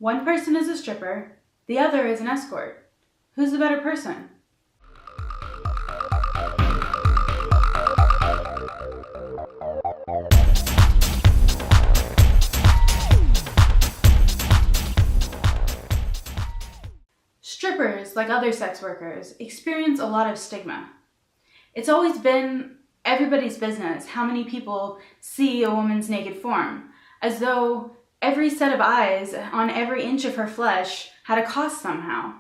One person is a stripper, the other is an escort. Who's the better person? Strippers, like other sex workers, experience a lot of stigma. It's always been everybody's business how many people see a woman's naked form, as though every set of eyes on every inch of her flesh had a cost somehow.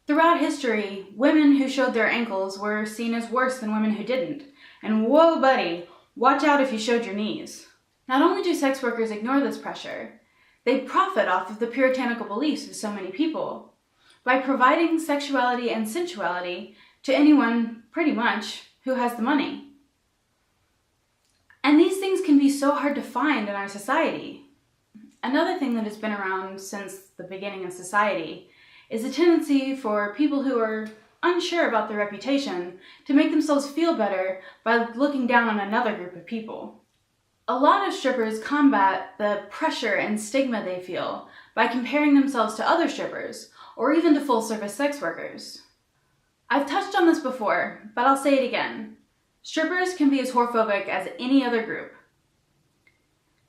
Throughout history, women who showed their ankles were seen as worse than women who didn't. And whoa, buddy, watch out if you showed your knees. Not only do sex workers ignore this pressure, they profit off of the puritanical beliefs of so many people by providing sexuality and sensuality to anyone, pretty much, who has the money. And these things can be so hard to find in our society. Another thing that has been around since the beginning of society is a tendency for people who are unsure about their reputation to make themselves feel better by looking down on another group of people. A lot of strippers combat the pressure and stigma they feel by comparing themselves to other strippers, or even to full-service sex workers. I've touched on this before, but I'll say it again. Strippers can be as whorephobic as any other group.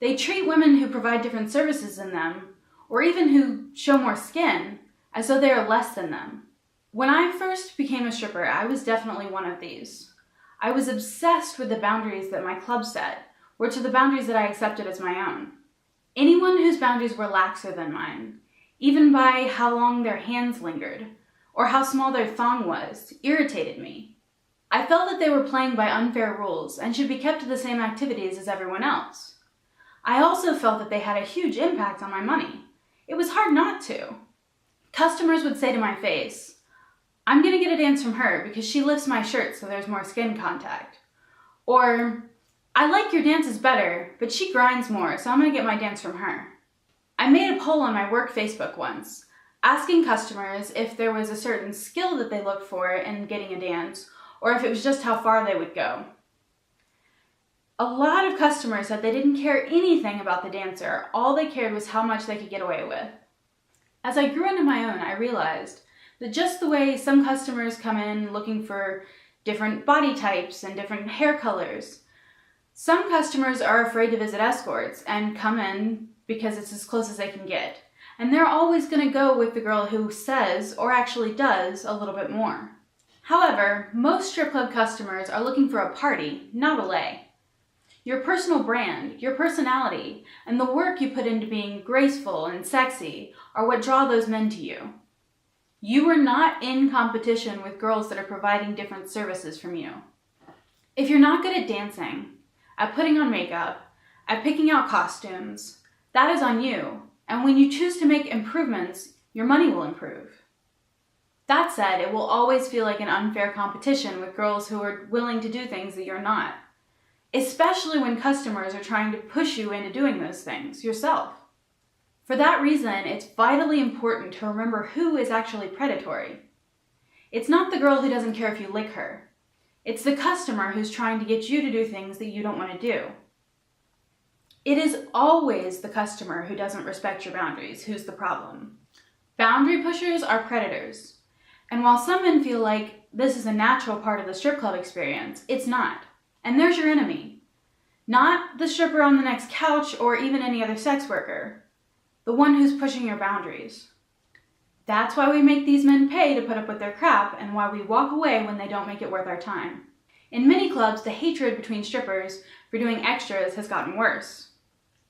They treat women who provide different services than them, or even who show more skin, as though they are less than them. When I first became a stripper, I was definitely one of these. I was obsessed with the boundaries that my club set, were to the boundaries that I accepted as my own. Anyone whose boundaries were laxer than mine, even by how long their hands lingered, or how small their thong was, irritated me. I felt that they were playing by unfair rules and should be kept to the same activities as everyone else. I also felt that they had a huge impact on my money. It was hard not to. Customers would say to my face, "I'm gonna get a dance from her because she lifts my shirt so there's more skin contact." Or, "I like your dances better, but she grinds more, so I'm gonna get my dance from her." I made a poll on my work Facebook once, asking customers if there was a certain skill that they looked for in getting a dance, or if it was just how far they would go. A lot of customers said they didn't care anything about the dancer, all they cared was how much they could get away with. As I grew into my own, I realized that just the way some customers come in looking for different body types and different hair colors, some customers are afraid to visit escorts and come in because it's as close as they can get. And they're always going to go with the girl who says, or actually does, a little bit more. However, most strip club customers are looking for a party, not a lay. Your personal brand, your personality, and the work you put into being graceful and sexy are what draw those men to you. You are not in competition with girls that are providing different services from you. If you're not good at dancing, at putting on makeup, at picking out costumes, that is on you, and when you choose to make improvements, your money will improve. That said, it will always feel like an unfair competition with girls who are willing to do things that you're not, especially when customers are trying to push you into doing those things yourself. For that reason, it's vitally important to remember who is actually predatory. It's not the girl who doesn't care if you lick her. It's the customer who's trying to get you to do things that you don't want to do. It is always the customer who doesn't respect your boundaries who's the problem. Boundary pushers are predators. And while some men feel like this is a natural part of the strip club experience, it's not. And there's your enemy. Not the stripper on the next couch or even any other sex worker. The one who's pushing your boundaries. That's why we make these men pay to put up with their crap and why we walk away when they don't make it worth our time. In many clubs, the hatred between strippers for doing extras has gotten worse.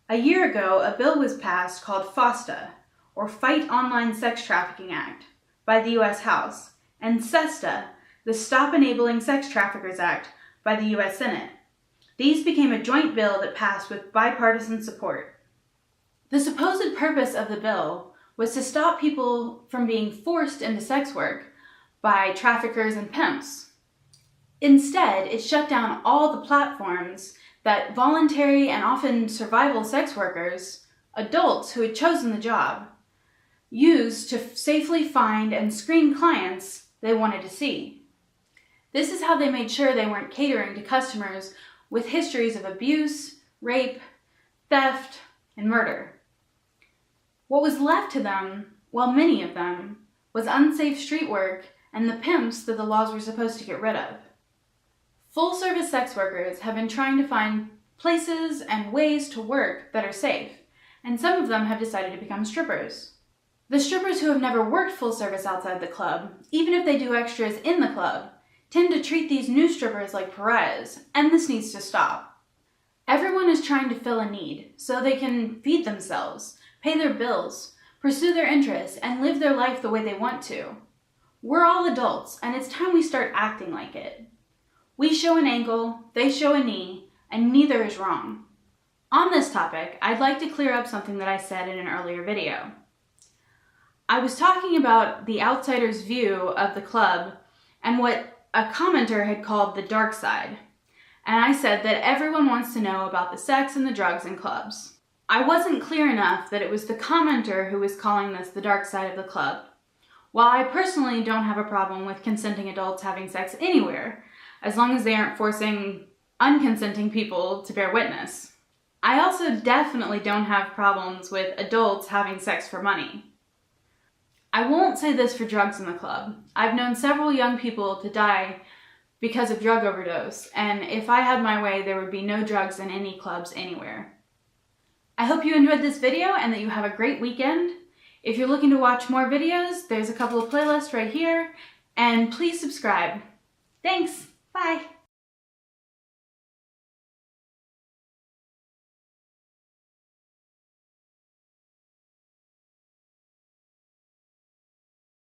A year ago, a bill was passed called FOSTA, or Fight Online Sex Trafficking Act, by the U.S. House, and SESTA, the Stop Enabling Sex Traffickers Act, by the U.S. Senate. These became a joint bill that passed with bipartisan support. The supposed purpose of the bill was to stop people from being forced into sex work by traffickers and pimps. Instead, it shut down all the platforms that voluntary and often survival sex workers, adults who had chosen the job, used to safely find and screen clients they wanted to see. This is how they made sure they weren't catering to customers with histories of abuse, rape, theft, and murder. What was left to them, well, many of them, was unsafe street work and the pimps that the laws were supposed to get rid of. Full-service sex workers have been trying to find places and ways to work that are safe, and some of them have decided to become strippers. The strippers who have never worked full service outside the club, even if they do extras in the club, tend to treat these new strippers like pariahs, and this needs to stop. Everyone is trying to fill a need so they can feed themselves, pay their bills, pursue their interests, and live their life the way they want to. We're all adults, and it's time we start acting like it. We show an ankle, they show a knee, and neither is wrong. On this topic, I'd like to clear up something that I said in an earlier video. I was talking about the outsider's view of the club and what a commenter had called the dark side. And I said that everyone wants to know about the sex and the drugs in clubs. I wasn't clear enough that it was the commenter who was calling this the dark side of the club. While I personally don't have a problem with consenting adults having sex anywhere, as long as they aren't forcing unconsenting people to bear witness. I also definitely don't have problems with adults having sex for money. I won't say this for drugs in the club. I've known several young people to die because of drug overdose, and if I had my way, there would be no drugs in any clubs anywhere. I hope you enjoyed this video and that you have a great weekend. If you're looking to watch more videos, there's a couple of playlists right here, and please subscribe. Thanks, bye!